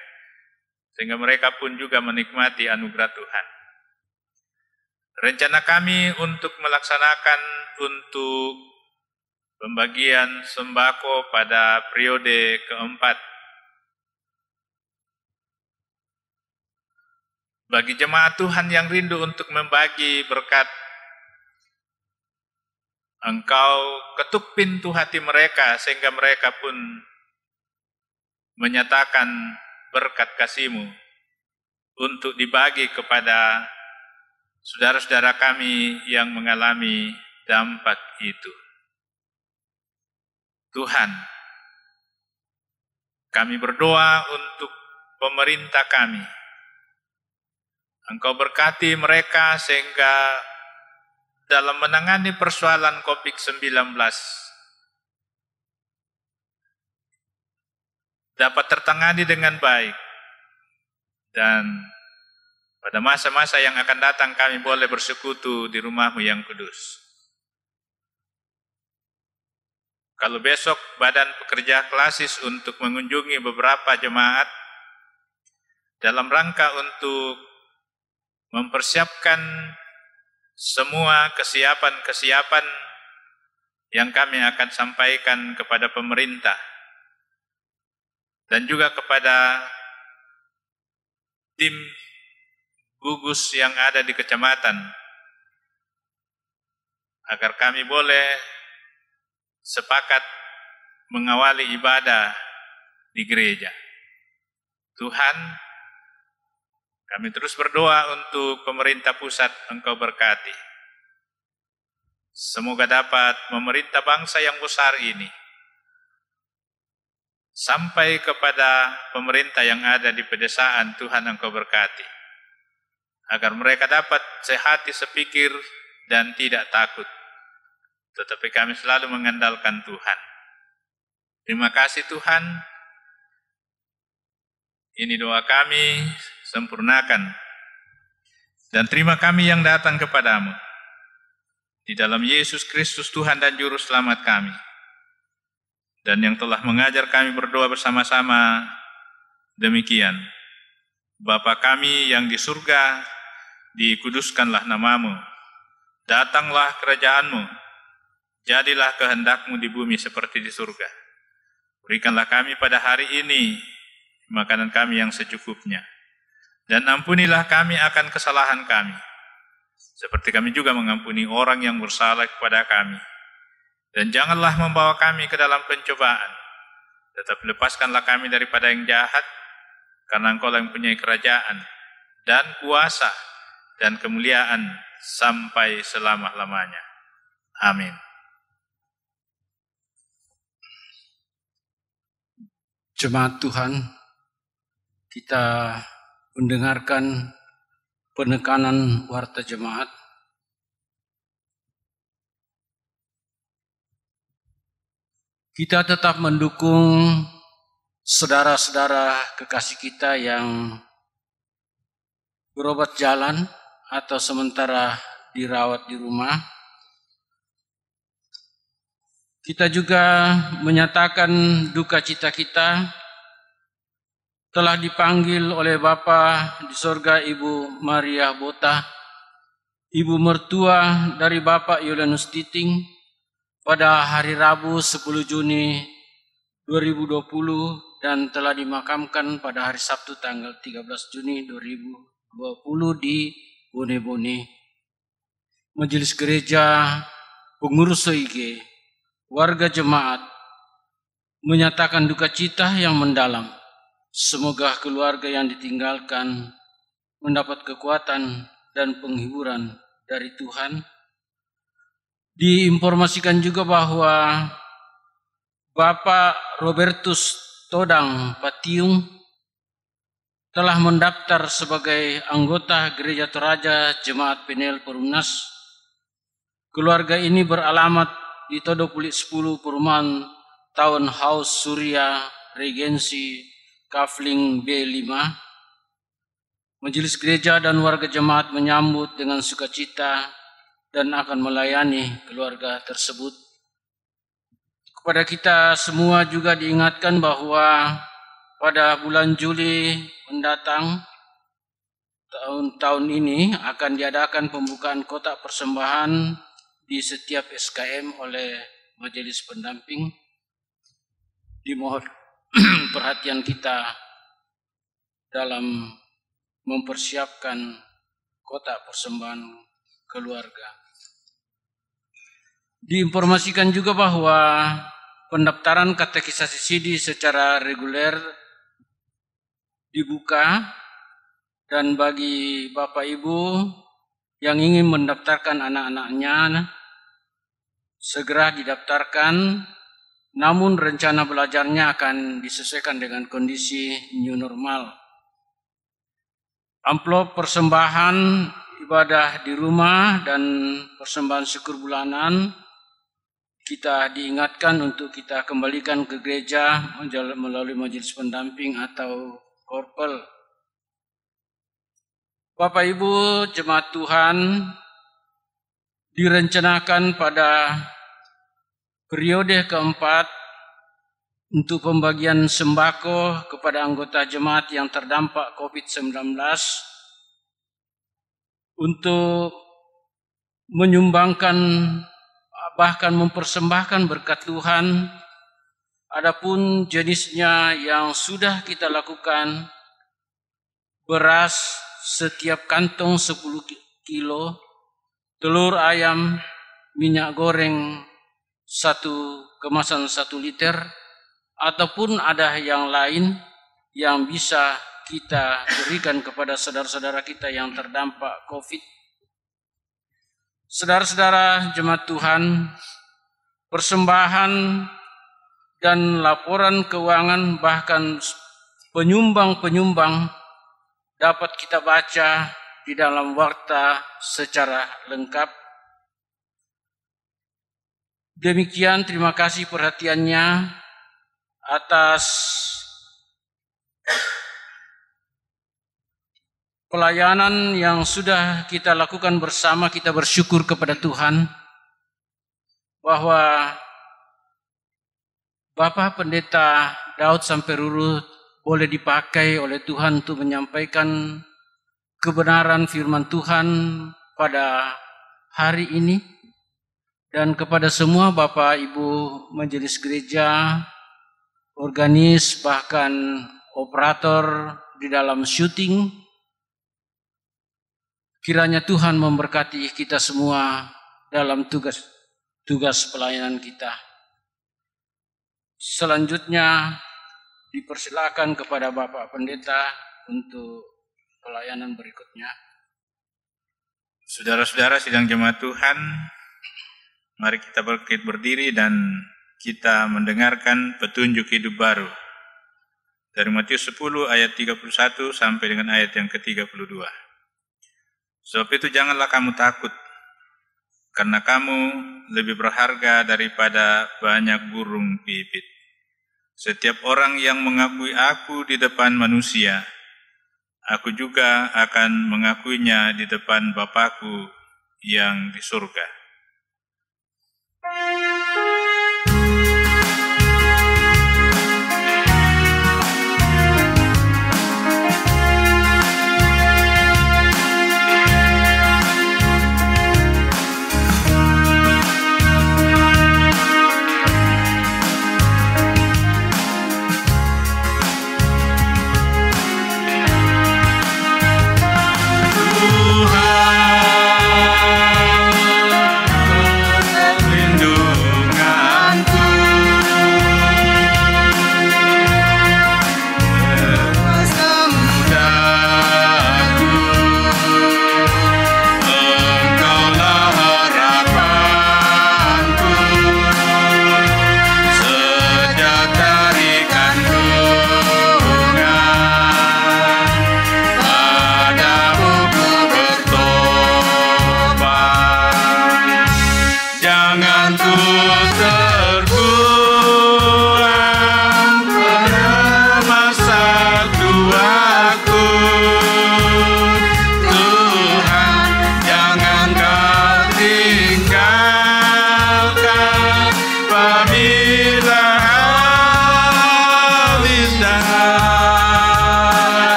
sehingga mereka pun juga menikmati anugerah Tuhan. Rencana kami untuk melaksanakan untuk pembagian sembako pada periode keempat bagi jemaat Tuhan yang rindu untuk membagi berkat, Engkau ketuk pintu hati mereka sehingga mereka pun menyatakan berkat kasih-Mu untuk dibagi kepada saudara-saudara kami yang mengalami dampak itu. Tuhan, kami berdoa untuk pemerintah kami. Engkau berkati mereka sehingga dalam menangani persoalan COVID-19 dapat tertangani dengan baik, dan pada masa-masa yang akan datang kami boleh bersekutu di rumah-Mu yang kudus. Kalau besok Badan Pekerja Klasis untuk mengunjungi beberapa jemaat dalam rangka untuk mempersiapkan semua kesiapan-kesiapan yang kami akan sampaikan kepada pemerintah dan juga kepada tim gugus yang ada di kecamatan, agar kami boleh sepakat mengawali ibadah di gereja. Tuhan, kami terus berdoa untuk pemerintah pusat, Engkau berkati. Semoga dapat memerintah bangsa yang besar ini, sampai kepada pemerintah yang ada di pedesaan. Tuhan, Engkau berkati, agar mereka dapat sehati sepikir dan tidak takut. Tetapi kami selalu mengandalkan Tuhan. Terima kasih Tuhan. Ini doa kami, sempurnakan. Dan terima kami yang datang kepadamu. Di dalam Yesus Kristus Tuhan dan Juru Selamat kami. Dan yang telah mengajar kami berdoa bersama-sama demikian. Bapa kami yang di surga, dikuduskanlah nama-Mu. Datanglah kerajaan-Mu. Jadilah kehendak-Mu di bumi seperti di surga. Berikanlah kami pada hari ini makanan kami yang secukupnya. Dan ampunilah kami akan kesalahan kami, seperti kami juga mengampuni orang yang bersalah kepada kami. Dan janganlah membawa kami ke dalam pencobaan, tetapi lepaskanlah kami daripada yang jahat, karena Engkau yang mempunyai kerajaan, dan kuasa, dan kemuliaan sampai selama-lamanya. Amin. Jemaat Tuhan, kita mendengarkan penekanan warta jemaat. Kita tetap mendukung saudara-saudara kekasih kita yang berobat jalan atau sementara dirawat di rumah. Kita juga menyatakan duka cita kita telah dipanggil oleh Bapa di sorga Ibu Maria Bota, ibu mertua dari Bapak Yolanus Titing, pada hari Rabu 10 Juni 2020 dan telah dimakamkan pada hari Sabtu tanggal 13 Juni 2020 di Bone-Bone. Majelis Gereja, pengurus OIG, warga jemaat menyatakan duka cita yang mendalam. Semoga keluarga yang ditinggalkan mendapat kekuatan dan penghiburan dari Tuhan. Diinformasikan juga bahwa Bapak Robertus Todang Patiung telah mendaftar sebagai anggota Gereja Toraja Jemaat Penel Perumnas. Keluarga ini beralamat di Todokulit 10 Perumahan Townhouse Surya Regency Kafling B5. Majelis gereja dan warga jemaat menyambut dengan sukacita dan akan melayani keluarga tersebut. Kepada kita semua juga diingatkan bahwa pada bulan Juli mendatang tahun ini akan diadakan pembukaan kotak persembahan di setiap SKM oleh majelis pendamping. Dimohon perhatian kita dalam mempersiapkan kotak persembahan keluarga. Diinformasikan juga bahwa pendaftaran katekisasi sidi secara reguler dibuka, dan bagi Bapak Ibu yang ingin mendaftarkan anak-anaknya segera didaftarkan, namun rencana belajarnya akan disesuaikan dengan kondisi new normal. Amplop persembahan ibadah di rumah dan persembahan syukur bulanan kita diingatkan untuk kita kembalikan ke gereja melalui majelis pendamping atau korpel. Bapak Ibu jemaat Tuhan, direncanakan pada periode keempat untuk pembagian sembako kepada anggota jemaat yang terdampak COVID-19 untuk menyumbangkan bahkan mempersembahkan berkat Tuhan. Adapun jenisnya yang sudah kita lakukan, beras setiap kantong 10 kilo, telur ayam, minyak goreng 1 kemasan 1 liter, ataupun ada yang lain yang bisa kita berikan kepada saudara-saudara kita yang terdampak COVID. Saudara-saudara jemaat Tuhan, persembahan dan laporan keuangan bahkan penyumbang-penyumbang dapat kita baca di dalam warta secara lengkap. Demikian, terima kasih perhatiannya atas pelayanan yang sudah kita lakukan bersama. Kita bersyukur kepada Tuhan bahwa Bapak Pendeta Daud Samperurut boleh dipakai oleh Tuhan untuk menyampaikan kebenaran firman Tuhan pada hari ini, dan kepada semua Bapak Ibu majelis gereja, organis, bahkan operator di dalam syuting. Kiranya Tuhan memberkati kita semua dalam tugas pelayanan kita. Selanjutnya dipersilakan kepada Bapak Pendeta untuk pelayanan berikutnya. Saudara-saudara sidang jemaat Tuhan, mari kita bangkit berdiri dan kita mendengarkan petunjuk hidup baru dari Matius 10 ayat 31 sampai dengan ayat yang ke-32. Sebab itu janganlah kamu takut, karena kamu lebih berharga daripada banyak burung pipit. Setiap orang yang mengakui aku di depan manusia, aku juga akan mengakuinya di depan Bapakku yang di surga.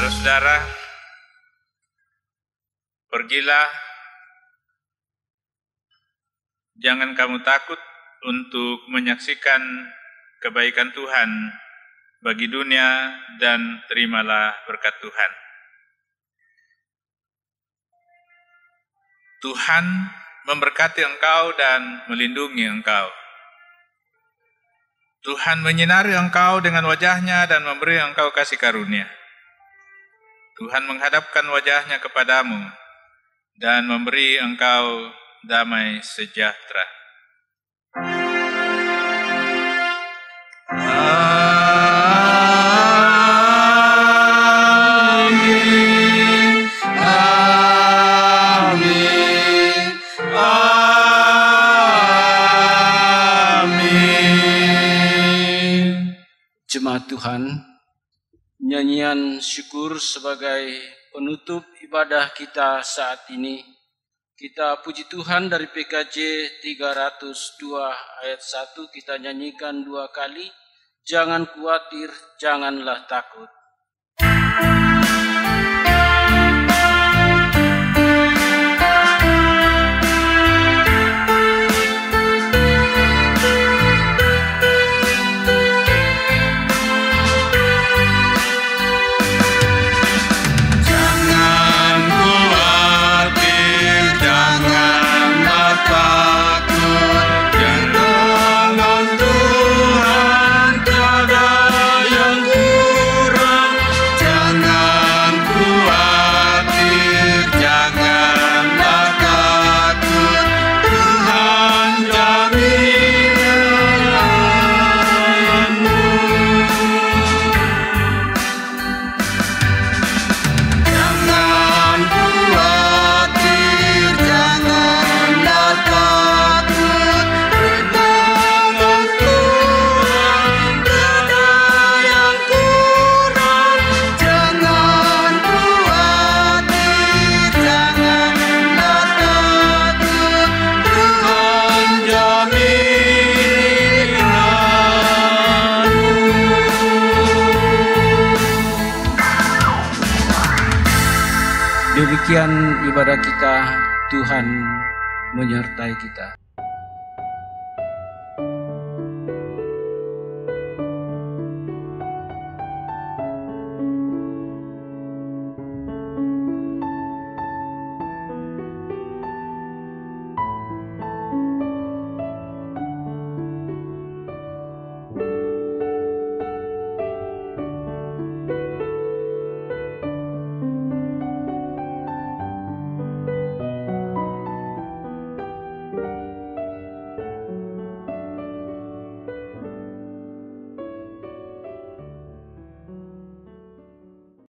Saudara-saudara, pergilah, jangan kamu takut untuk menyaksikan kebaikan Tuhan bagi dunia dan terimalah berkat Tuhan. Tuhan memberkati engkau dan melindungi engkau. Tuhan menyinari engkau dengan wajah-Nya dan memberi engkau kasih karunia. Tuhan menghadapkan wajah-Nya kepadamu dan memberi engkau damai sejahtera. Amin. Amin. Amin. Jemaat Tuhan, nyanyian syukur sebagai penutup ibadah kita saat ini. Kita puji Tuhan dari PKJ 302 ayat 1 kita nyanyikan 2 kali. Jangan khawatir, janganlah takut. Demikian ibadah kita, Tuhan menyertai kita.